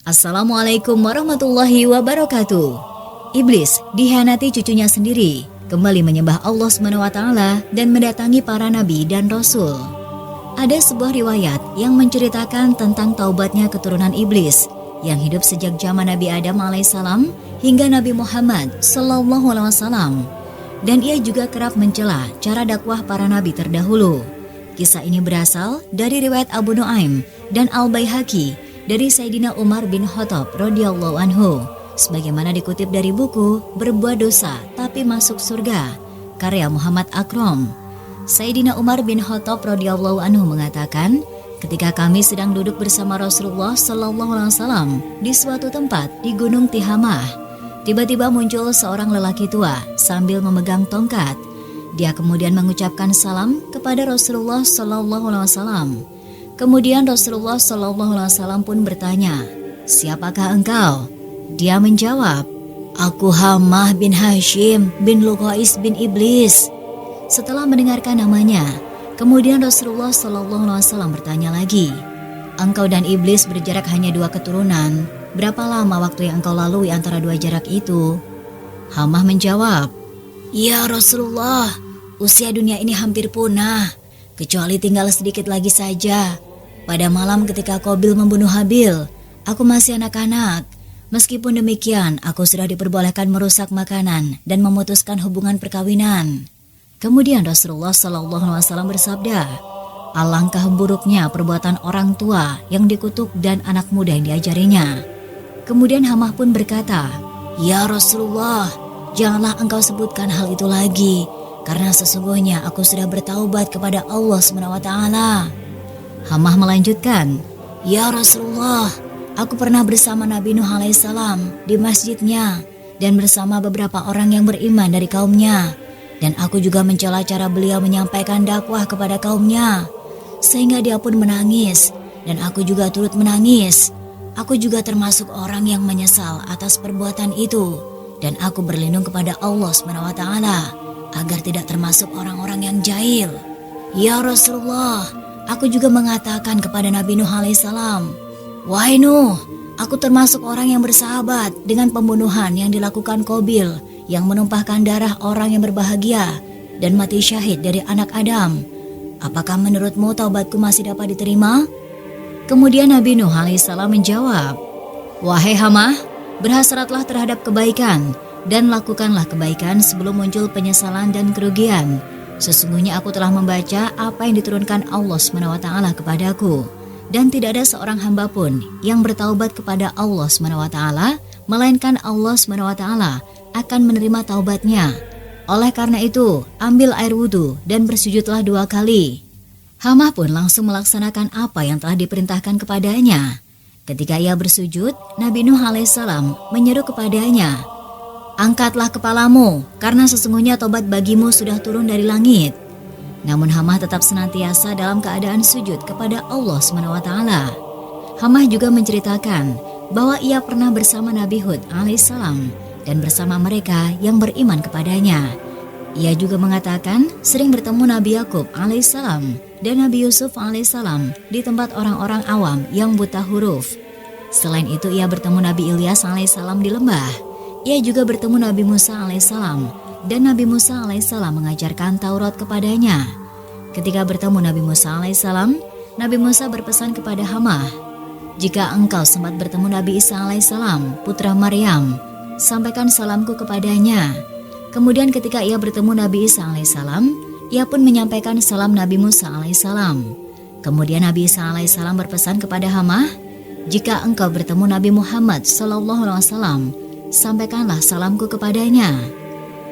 Assalamualaikum warahmatullahi wabarakatuh. Iblis dikhianati cucunya sendiri, kembali menyembah Allah SWT dan mendatangi para nabi dan rasul. Ada sebuah riwayat yang menceritakan tentang taubatnya keturunan iblis yang hidup sejak zaman Nabi Adam alaihissalam hingga Nabi Muhammad sallallahu alaihi wasallam. Dan ia juga kerap mencela cara dakwah para nabi terdahulu. Kisah ini berasal dari riwayat Abu Nuaim dan Al-Baihaqi dari Sayyidina Umar bin Khattab radhiyallahu anhu, sebagaimana dikutip dari buku Berbuat Dosa Tapi Masuk Surga karya Muhammad Akram. Sayyidina Umar bin Khattab radhiyallahu anhu mengatakan, ketika kami sedang duduk bersama Rasulullah sallallahu alaihi wasallam di suatu tempat di Gunung Tihamah, tiba-tiba muncul seorang lelaki tua sambil memegang tongkat. Dia kemudian mengucapkan salam kepada Rasulullah sallallahu alaihi wasallam. Kemudian Rasulullah sallallahu alaihi wasallam pun bertanya, "Siapakah engkau?" Dia menjawab, "Aku Hamah bin Hashim bin Luqais bin Iblis." Setelah mendengarkan namanya, kemudian Rasulullah sallallahu alaihi wasallam bertanya lagi, "Engkau dan Iblis berjarak hanya 2 keturunan. Berapa lama waktu yang engkau lalui antara 2 jarak itu?" Hamah menjawab, "Ya Rasulullah, usia dunia ini hampir punah, kecuali tinggal sedikit lagi saja. Pada malam ketika Qabil membunuh Habil, aku masih anak-anak. Meskipun demikian, aku sudah diperbolehkan merusak makanan dan memutuskan hubungan perkawinan." Kemudian Rasulullah SAW bersabda, "Alangkah buruknya perbuatan orang tua yang dikutuk dan anak muda yang diajarinya." Kemudian Hamah pun berkata, "Ya Rasulullah, janganlah engkau sebutkan hal itu lagi, karena sesungguhnya aku sudah bertaubat kepada Allah SWT." Hamah melanjutkan, "Ya Rasulullah, aku pernah bersama Nabi Nuh alaihissalam di masjidnya dan bersama beberapa orang yang beriman dari kaumnya. Dan aku juga mencela cara beliau menyampaikan dakwah kepada kaumnya, sehingga dia pun menangis dan aku juga turut menangis. Aku juga termasuk orang yang menyesal atas perbuatan itu, dan aku berlindung kepada Allah SWT agar tidak termasuk orang-orang yang jahil. Ya Rasulullah, aku juga mengatakan kepada Nabi Nuh alaihissalam, 'Wahai Nuh, aku termasuk orang yang bersahabat dengan pembunuhan yang dilakukan Qabil yang menumpahkan darah orang yang berbahagia dan mati syahid dari anak Adam. Apakah menurutmu taubatku masih dapat diterima?' Kemudian Nabi Nuh alaihissalam menjawab, 'Wahai Hamah, berhasratlah terhadap kebaikan dan lakukanlah kebaikan sebelum muncul penyesalan dan kerugian. Sesungguhnya aku telah membaca apa yang diturunkan Allah SWT kepadaku, dan tidak ada seorang hamba pun yang bertaubat kepada Allah SWT, melainkan Allah SWT akan menerima taubatnya. Oleh karena itu, ambil air wudhu dan bersujudlah 2 kali. Hamah pun langsung melaksanakan apa yang telah diperintahkan kepadanya. Ketika ia bersujud, Nabi Nuh alaihissalam menyeru kepadanya, "Angkatlah kepalamu, karena sesungguhnya tobat bagimu sudah turun dari langit." Namun Hamah tetap senantiasa dalam keadaan sujud kepada Allah SWT. Hamah juga menceritakan bahwa ia pernah bersama Nabi Hud alaihissalam dan bersama mereka yang beriman kepadanya. Ia juga mengatakan sering bertemu Nabi Yakub alaihissalam dan Nabi Yusuf alaihissalam di tempat orang-orang awam yang buta huruf. Selain itu ia bertemu Nabi Ilyas alaihissalam di lembah. Ia juga bertemu Nabi Musa alaihissalam dan Nabi Musa alaihissalam mengajarkan Taurat kepadanya. Ketika bertemu Nabi Musa alaihissalam, Nabi Musa berpesan kepada Hamah, "Jika engkau sempat bertemu Nabi Isa alaihissalam, putra Maryam, sampaikan salamku kepadanya." Kemudian ketika ia bertemu Nabi Isa alaihissalam, ia pun menyampaikan salam Nabi Musa alaihissalam. Kemudian Nabi Isa alaihissalam berpesan kepada Hamah, "Jika engkau bertemu Nabi Muhammad SAW, sampaikanlah salamku kepadanya."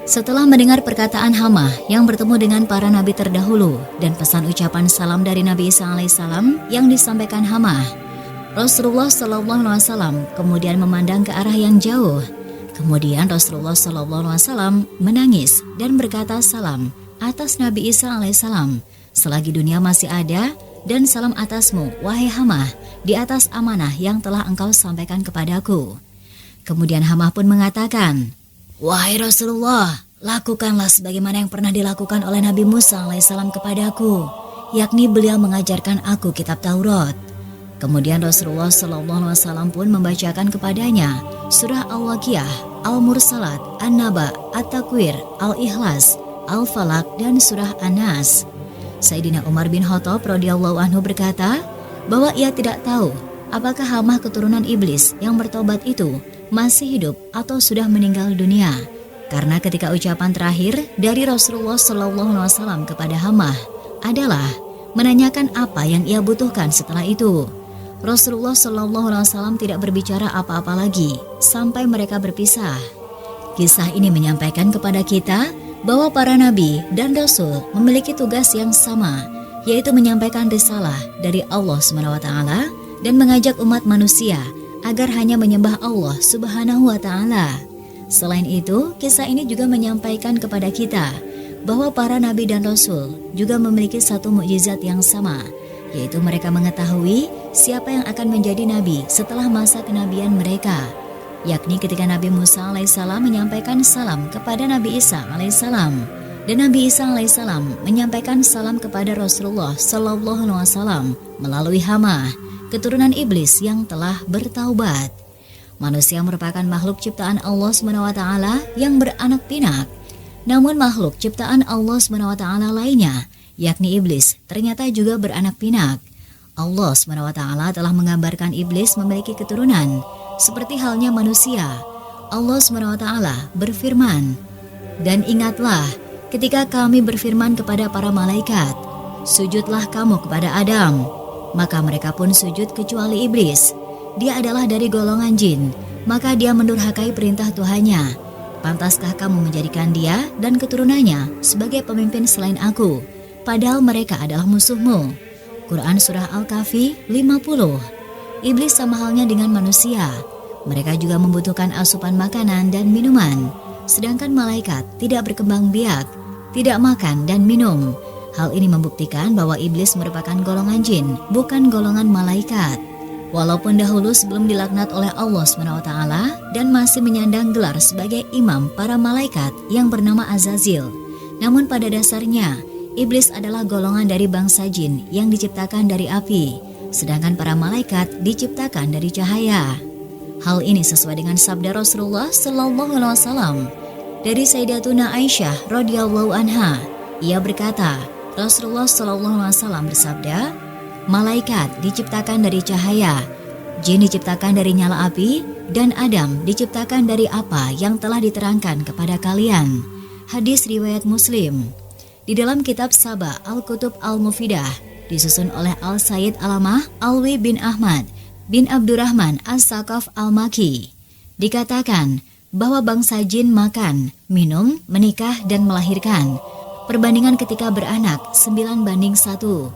Setelah mendengar perkataan Hamah yang bertemu dengan para nabi terdahulu dan pesan ucapan salam dari Nabi Isa alaihissalam yang disampaikan Hamah, Rasulullah SAW kemudian memandang ke arah yang jauh. Kemudian Rasulullah SAW menangis dan berkata salam atas Nabi Isa alaihissalam selagi dunia masih ada, dan salam atasmu, wahai Hamah, di atas amanah yang telah engkau sampaikan kepadaku. Kemudian Hamah pun mengatakan, "Wahai Rasulullah, lakukanlah sebagaimana yang pernah dilakukan oleh Nabi Musa alaihissalam kepadaku, yakni beliau mengajarkan aku kitab Taurat." Kemudian Rasulullah SAW pun membacakan kepadanya surah Al-Waqiah, Al-Mursalat, An-Naba, At-Takwir, Al-Ikhlas, Al-Falaq, dan surah An-Nas. Sayyidina Umar bin Khattab radhiyallahu anhu berkata bahwa ia tidak tahu apakah Hamah keturunan iblis yang bertobat itu masih hidup atau sudah meninggal dunia. Karena ketika ucapan terakhir dari Rasulullah SAW kepada Hamah adalah menanyakan apa yang ia butuhkan setelah itu. Rasulullah SAW tidak berbicara apa-apa lagi sampai mereka berpisah. Kisah ini menyampaikan kepada kita bahwa para nabi dan rasul memiliki tugas yang sama, yaitu menyampaikan risalah dari Allah SWT dan mengajak umat manusia agar hanya menyembah Allah Subhanahu wa Ta'ala. Selain itu, kisah ini juga menyampaikan kepada kita bahwa para nabi dan rasul juga memiliki satu mukjizat yang sama, yaitu mereka mengetahui siapa yang akan menjadi nabi setelah masa kenabian mereka, yakni ketika Nabi Musa alaihissalam menyampaikan salam kepada Nabi Isa alaihissalam, dan Nabi Isa alaihissalam menyampaikan salam kepada Rasulullah sallallahu alaihi wasallam melalui Hamah, keturunan iblis yang telah bertaubat. Manusia merupakan makhluk ciptaan Allah SWT yang beranak pinak. Namun makhluk ciptaan Allah SWT lainnya, yakni iblis, ternyata juga beranak pinak. Allah SWT telah menggambarkan iblis memiliki keturunan seperti halnya manusia. Allah SWT berfirman, "Dan ingatlah ketika kami berfirman kepada para malaikat, sujudlah kamu kepada Adam. Maka mereka pun sujud kecuali iblis. Dia adalah dari golongan jin, maka dia mendurhakai perintah Tuhannya. Pantaskah kamu menjadikan dia dan keturunannya sebagai pemimpin selain aku, padahal mereka adalah musuhmu?" Quran Surah Al-Kahfi 50. Iblis sama halnya dengan manusia. Mereka juga membutuhkan asupan makanan dan minuman, sedangkan malaikat tidak berkembang biak, tidak makan dan minum. Hal ini membuktikan bahwa iblis merupakan golongan jin, bukan golongan malaikat. Walaupun dahulu sebelum dilaknat oleh Allah SWT dan masih menyandang gelar sebagai imam para malaikat yang bernama Azazil, namun pada dasarnya iblis adalah golongan dari bangsa jin yang diciptakan dari api, sedangkan para malaikat diciptakan dari cahaya. Hal ini sesuai dengan sabda Rasulullah SAW dari Sayyidatuna Aisyah radhiyallahu anha. Ia berkata, Rasulullah SAW bersabda, "Malaikat diciptakan dari cahaya, jin diciptakan dari nyala api, dan Adam diciptakan dari apa yang telah diterangkan kepada kalian." Hadis riwayat Muslim. Di dalam kitab Saba Al-Kutub Al-Mufidah disusun oleh Al-Sayyid Alamah Alwi bin Ahmad bin Abdurrahman As-Sakaf Al-Maki, dikatakan bahwa bangsa jin makan, minum, menikah, dan melahirkan. Perbandingan ketika beranak 9:1.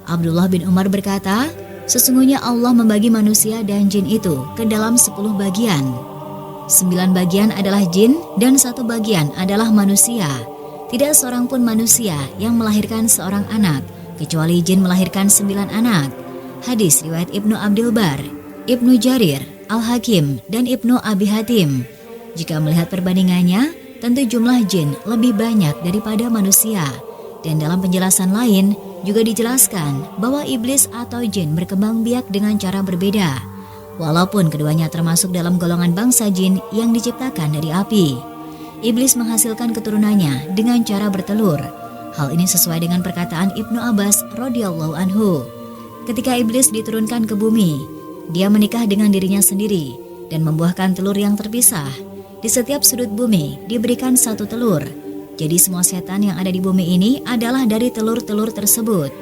Abdullah bin Umar berkata, sesungguhnya Allah membagi manusia dan jin itu ke dalam 10 bagian. 9 bagian adalah jin dan 1 bagian adalah manusia. Tidak seorang pun manusia yang melahirkan seorang anak, kecuali jin melahirkan 9 anak. Hadis riwayat Ibnu Abdul Bar, Ibnu Jarir, Al-Hakim, dan Ibnu Abi Hatim. Jika melihat perbandingannya, tentu jumlah jin lebih banyak daripada manusia. Dan dalam penjelasan lain, juga dijelaskan bahwa iblis atau jin berkembang biak dengan cara berbeda. Walaupun keduanya termasuk dalam golongan bangsa jin yang diciptakan dari api. Iblis menghasilkan keturunannya dengan cara bertelur. Hal ini sesuai dengan perkataan Ibnu Abbas radhiyallahu anhu. Ketika iblis diturunkan ke bumi, dia menikah dengan dirinya sendiri dan membuahkan telur yang terpisah. Di setiap sudut bumi diberikan 1 telur. Jadi semua setan yang ada di bumi ini adalah dari telur-telur tersebut.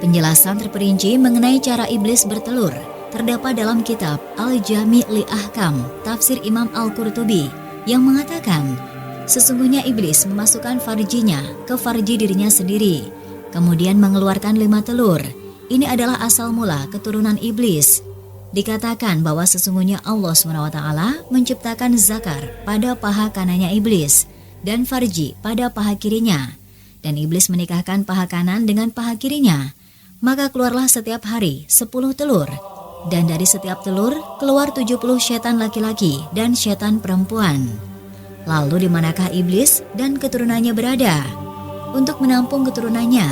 Penjelasan terperinci mengenai cara iblis bertelur terdapat dalam kitab Al-Jami' li Ahkam, tafsir Imam Al-Qurtubi, yang mengatakan, sesungguhnya iblis memasukkan farjinya ke farji dirinya sendiri, kemudian mengeluarkan 5 telur. Ini adalah asal mula keturunan iblis. Dikatakan bahwa sesungguhnya Allah SWT menciptakan zakar pada paha kanannya iblis dan farji pada paha kirinya, dan iblis menikahkan paha kanan dengan paha kirinya. Maka keluarlah setiap hari 10 telur, dan dari setiap telur keluar 70 setan laki-laki dan setan perempuan. Lalu di manakah iblis dan keturunannya berada? Untuk menampung keturunannya,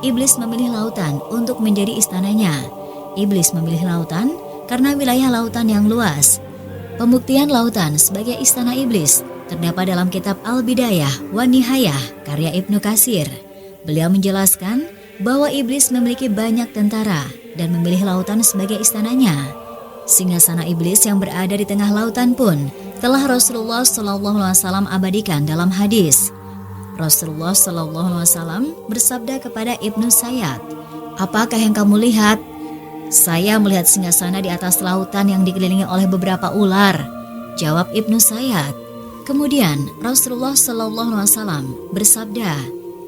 iblis memilih lautan untuk menjadi istananya. Iblis memilih lautan karena wilayah lautan yang luas. Pembuktian lautan sebagai istana iblis terdapat dalam kitab Al-Bidayah wa Nihayah karya Ibnu Katsir. Beliau menjelaskan bahwa iblis memiliki banyak tentara dan memilih lautan sebagai istananya. Singgasana iblis yang berada di tengah lautan pun telah Rasulullah SAW abadikan dalam hadis. Rasulullah SAW bersabda kepada Ibnu Sayyad, "Apakah yang kamu lihat?" "Saya melihat singgasana di atas lautan yang dikelilingi oleh beberapa ular," jawab Ibnu Sayyad. Kemudian Rasulullah SAW bersabda,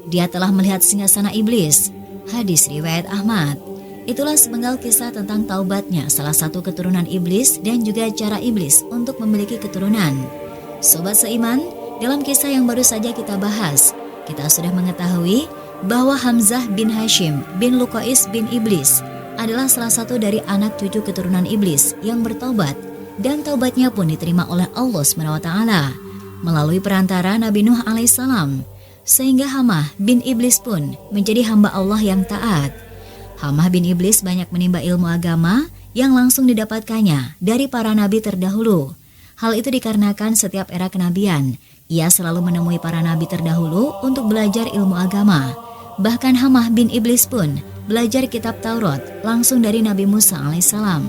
"Dia telah melihat singgasana iblis." Hadis riwayat Ahmad. Itulah sepenggal kisah tentang taubatnya salah satu keturunan iblis dan juga cara iblis untuk memiliki keturunan. Sobat seiman, dalam kisah yang baru saja kita bahas, kita sudah mengetahui bahwa Hamzah bin Hashim bin Luqais bin Iblis adalah salah satu dari anak cucu keturunan iblis yang bertaubat, dan taubatnya pun diterima oleh Allah SWT melalui perantara Nabi Nuh alaihissalam, sehingga Hamah bin Iblis pun menjadi hamba Allah yang taat. Hamah bin Iblis banyak menimba ilmu agama yang langsung didapatkannya dari para nabi terdahulu. Hal itu dikarenakan setiap era kenabian, ia selalu menemui para nabi terdahulu untuk belajar ilmu agama. Bahkan Hamah bin Iblis pun belajar kitab Taurat langsung dari Nabi Musa alaihissalam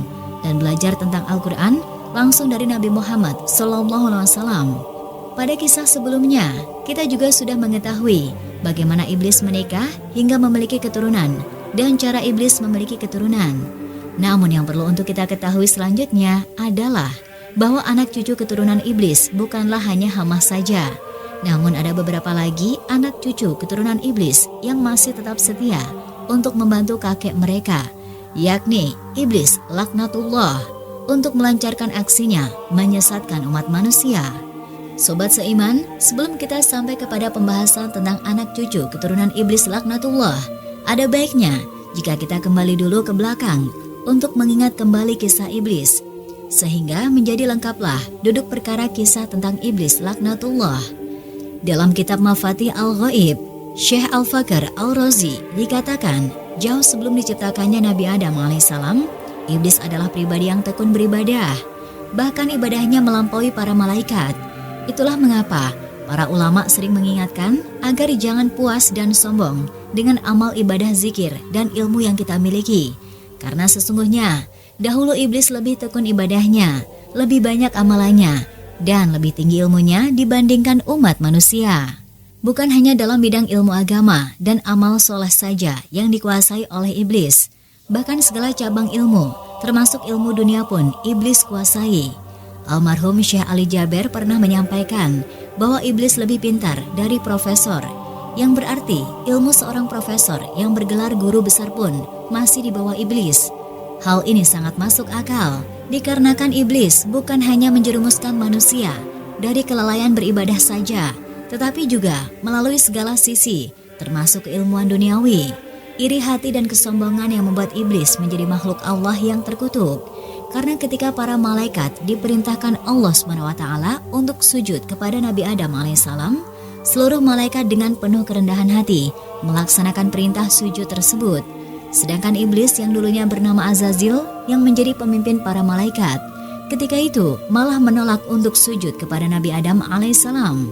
dan belajar tentang Al-Quran langsung dari Nabi Muhammad SAW. Pada kisah sebelumnya, kita juga sudah mengetahui bagaimana iblis menikah hingga memiliki keturunan dan cara iblis memiliki keturunan. Namun yang perlu untuk kita ketahui selanjutnya adalah bahwa anak cucu keturunan iblis bukanlah hanya Hamah saja. Namun ada beberapa lagi anak cucu keturunan iblis yang masih tetap setia untuk membantu kakek mereka, yakni iblis laknatullah, untuk melancarkan aksinya menyesatkan umat manusia. Sobat seiman, sebelum kita sampai kepada pembahasan tentang anak cucu keturunan iblis laknatullah, ada baiknya jika kita kembali dulu ke belakang untuk mengingat kembali kisah iblis, sehingga menjadi lengkaplah duduk perkara kisah tentang iblis laknatullah. Dalam kitab Mafatih Al-Ghaib, Syekh Al-Fakir Al-Razi dikatakan, jauh sebelum diciptakannya Nabi Adam alaihissalam, iblis adalah pribadi yang tekun beribadah. Bahkan ibadahnya melampaui para malaikat. Itulah mengapa para ulama sering mengingatkan agar jangan puas dan sombong dengan amal ibadah zikir dan ilmu yang kita miliki. Karena sesungguhnya dahulu iblis lebih tekun ibadahnya, lebih banyak amalannya, dan lebih tinggi ilmunya dibandingkan umat manusia. Bukan hanya dalam bidang ilmu agama dan amal soleh saja yang dikuasai oleh iblis, bahkan segala cabang ilmu, termasuk ilmu dunia pun iblis kuasai. Almarhum Syekh Ali Jaber pernah menyampaikan bahwa iblis lebih pintar dari profesor, yang berarti ilmu seorang profesor yang bergelar guru besar pun masih di bawah iblis. Hal ini sangat masuk akal, dikarenakan iblis bukan hanya menjerumuskan manusia dari kelalaian beribadah saja, tetapi juga melalui segala sisi, termasuk keilmuan duniawi. Iri hati dan kesombongan yang membuat iblis menjadi makhluk Allah yang terkutuk. Karena ketika para malaikat diperintahkan Allah SWT untuk sujud kepada Nabi Adam alaihissalam, seluruh malaikat dengan penuh kerendahan hati melaksanakan perintah sujud tersebut. Sedangkan iblis yang dulunya bernama Azazil yang menjadi pemimpin para malaikat, ketika itu malah menolak untuk sujud kepada Nabi Adam alaihissalam.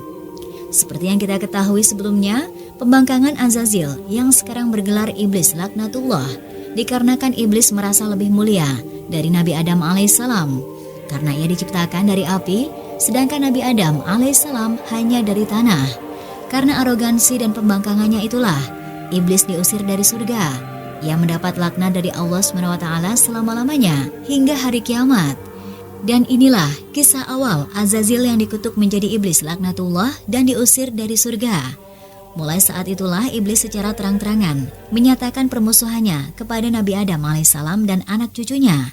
Seperti yang kita ketahui sebelumnya, pembangkangan Azazil yang sekarang bergelar iblis laknatullah dikarenakan iblis merasa lebih mulia dari Nabi Adam alaihissalam karena ia diciptakan dari api, sedangkan Nabi Adam alaihissalam hanya dari tanah. Karena arogansi dan pembangkangannya itulah iblis diusir dari surga. Ia mendapat laknat dari Allah SWT selama-lamanya hingga hari kiamat. Dan inilah kisah awal Azazil yang dikutuk menjadi iblis laknatullah dan diusir dari surga. Mulai saat itulah iblis secara terang-terangan menyatakan permusuhannya kepada Nabi Adam alaihissalam dan anak cucunya.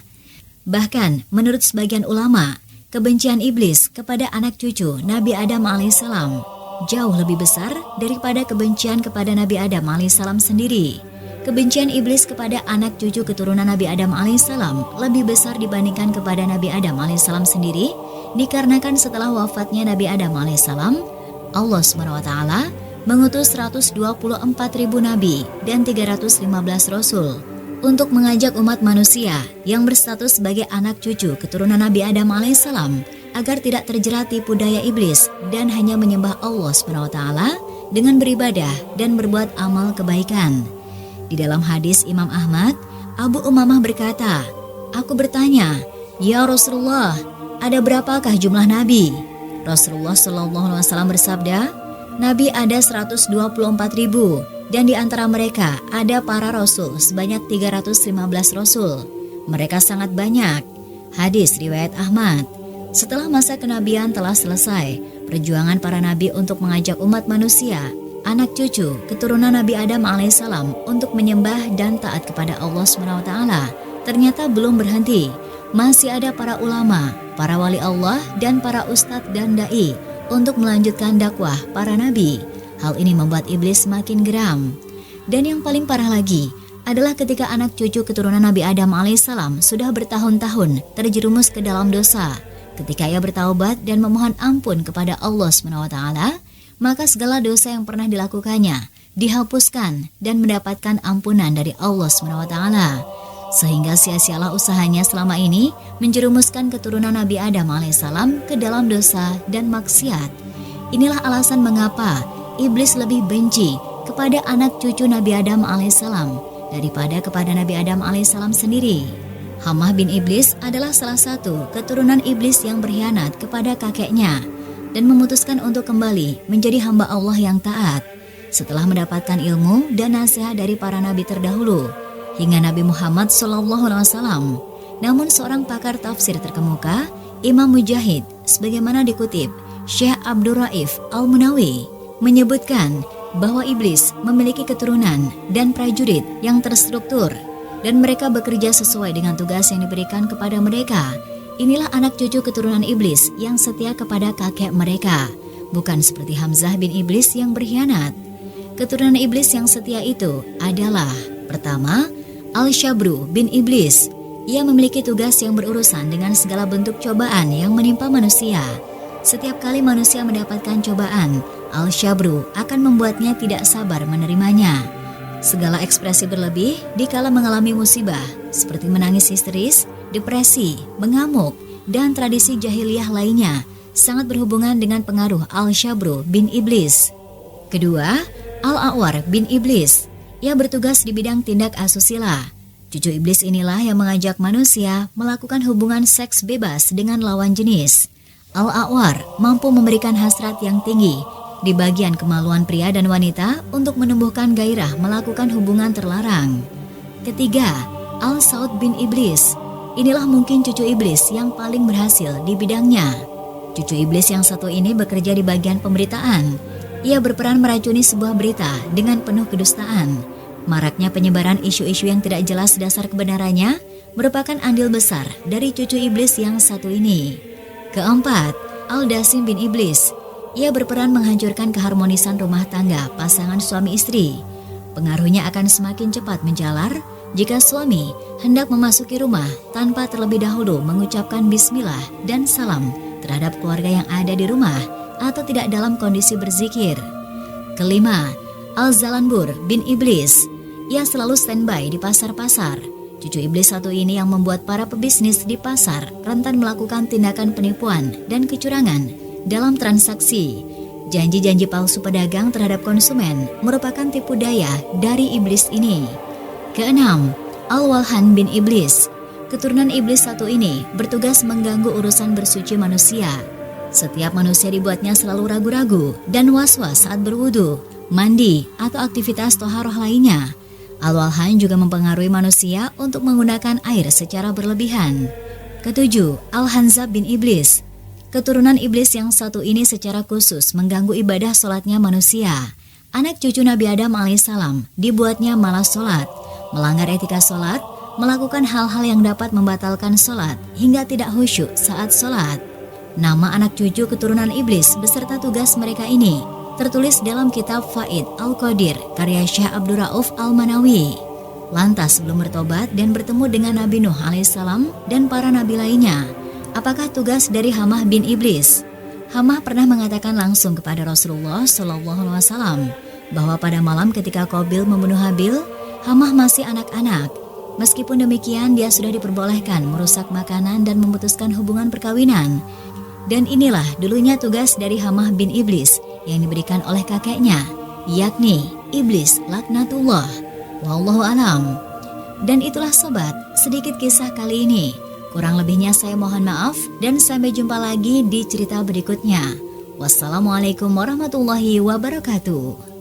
Bahkan menurut sebagian ulama, kebencian iblis kepada anak cucu Nabi Adam alaihissalam jauh lebih besar daripada kebencian kepada Nabi Adam alaihissalam sendiri. Kebencian iblis kepada anak cucu keturunan Nabi Adam alaihissalam lebih besar dibandingkan kepada Nabi Adam alaihissalam sendiri, dikarenakan setelah wafatnya Nabi Adam alaihissalam, Allah SWT mengutus 124.000 nabi dan 315 rasul. untuk mengajak umat manusia yang berstatus sebagai anak cucu keturunan Nabi Adam alaihissalam agar tidak terjerat tipu daya iblis dan hanya menyembah Allah SWT dengan beribadah dan berbuat amal kebaikan. Di dalam hadis Imam Ahmad, Abu Umamah berkata, "Aku bertanya, ya Rasulullah, ada berapakah jumlah nabi?" Rasulullah SAW bersabda, "Nabi ada 124.000 dan di antara mereka ada para rasul sebanyak 315 rasul. Mereka sangat banyak." Hadis riwayat Ahmad. Setelah masa kenabian telah selesai, perjuangan para nabi untuk mengajak umat manusia, anak cucu keturunan Nabi Adam alaihissalam untuk menyembah dan taat kepada Allah SWT ternyata belum berhenti. Masih ada para ulama, para wali Allah, dan para ustadz dan da'i untuk melanjutkan dakwah para nabi. Hal ini membuat iblis semakin geram. Dan yang paling parah lagi adalah ketika anak cucu keturunan Nabi Adam alaihissalam sudah bertahun-tahun terjerumus ke dalam dosa. Ketika ia bertaubat dan memohon ampun kepada Allah SWT, maka segala dosa yang pernah dilakukannya dihapuskan dan mendapatkan ampunan dari Allah SWT. Sehingga sia-sialah usahanya selama ini menjerumuskan keturunan Nabi Adam alaihissalam ke dalam dosa dan maksiat. Inilah alasan mengapa iblis lebih benci kepada anak cucu Nabi Adam alaihissalam daripada kepada Nabi Adam alaihissalam sendiri. Hamah bin Iblis adalah salah satu keturunan iblis yang berkhianat kepada kakeknya dan memutuskan untuk kembali menjadi hamba Allah yang taat setelah mendapatkan ilmu dan nasihat dari para nabi terdahulu hingga Nabi Muhammad SAW. Namun seorang pakar tafsir terkemuka, Imam Mujahid, sebagaimana dikutip Syekh Abdul Raif Al-Munawi, menyebutkan bahwa iblis memiliki keturunan dan prajurit yang terstruktur dan mereka bekerja sesuai dengan tugas yang diberikan kepada mereka. Inilah anak cucu keturunan iblis yang setia kepada kakek mereka, bukan seperti Hamzah bin Iblis yang berkhianat. Keturunan iblis yang setia itu adalah: pertama, Al-Shabru bin Iblis. Ia memiliki tugas yang berurusan dengan segala bentuk cobaan yang menimpa manusia. Setiap kali manusia mendapatkan cobaan, Al-Shabru akan membuatnya tidak sabar menerimanya. Segala ekspresi berlebih dikala mengalami musibah, seperti menangis histeris, depresi, mengamuk, dan tradisi jahiliyah lainnya, sangat berhubungan dengan pengaruh Al-Shabru bin Iblis. Kedua, Al-A'war bin Iblis. Ia bertugas di bidang tindak asusila. Cucu iblis inilah yang mengajak manusia melakukan hubungan seks bebas dengan lawan jenis. Al-A'war mampu memberikan hasrat yang tinggi di bagian kemaluan pria dan wanita untuk menumbuhkan gairah melakukan hubungan terlarang. Ketiga, Al-Saud bin Iblis. Inilah mungkin cucu iblis yang paling berhasil di bidangnya. Cucu iblis yang satu ini bekerja di bagian pemberitaan. Ia berperan meracuni sebuah berita dengan penuh kedustaan. Maraknya penyebaran isu-isu yang tidak jelas dasar kebenarannya merupakan andil besar dari cucu iblis yang satu ini. Keempat, Al-Dasim bin Iblis. Ia berperan menghancurkan keharmonisan rumah tangga pasangan suami istri. Pengaruhnya akan semakin cepat menjalar jika suami hendak memasuki rumah tanpa terlebih dahulu mengucapkan bismillah dan salam terhadap keluarga yang ada di rumah atau tidak dalam kondisi berzikir. Kelima, Al-Zalanbur bin Iblis. Ia selalu standby di pasar-pasar. Cucu iblis satu ini yang membuat para pebisnis di pasar rentan melakukan tindakan penipuan dan kecurangan dalam transaksi. Janji-janji palsu pedagang terhadap konsumen merupakan tipu daya dari iblis ini. Keenam, Al-Walhan bin Iblis. Keturunan iblis satu ini bertugas mengganggu urusan bersuci manusia. Setiap manusia dibuatnya selalu ragu-ragu dan was-was saat berwudu, mandi, atau aktivitas toharoh lainnya. Al-Walhan juga mempengaruhi manusia untuk menggunakan air secara berlebihan. Ketujuh, Al-Hanzab bin Iblis. Keturunan iblis yang satu ini secara khusus mengganggu ibadah sholatnya manusia. Anak cucu Nabi Adam alaihissalam dibuatnya malas sholat, melanggar etika sholat, melakukan hal-hal yang dapat membatalkan sholat hingga tidak khusyuk saat sholat. Nama anak cucu keturunan iblis beserta tugas mereka ini tertulis dalam kitab Faid Al-Qadir karya Syekh Abdul Rauf Al-Manawi. Lantas sebelum bertobat dan bertemu dengan Nabi Nuh alaihissalam dan para nabi lainnya, apakah tugas dari Hamah bin Iblis? Hamah pernah mengatakan langsung kepada Rasulullah SAW bahwa pada malam ketika Qabil membunuh Habil, Hamah masih anak-anak. Meskipun demikian, dia sudah diperbolehkan merusak makanan dan memutuskan hubungan perkawinan. Dan inilah dulunya tugas dari Hamah bin Iblis yang diberikan oleh kakeknya, yakni Iblis laknatullah. Wallahu alam. Dan itulah sobat, sedikit kisah kali ini. Kurang lebihnya saya mohon maaf dan sampai jumpa lagi di cerita berikutnya. Wassalamualaikum warahmatullahi wabarakatuh.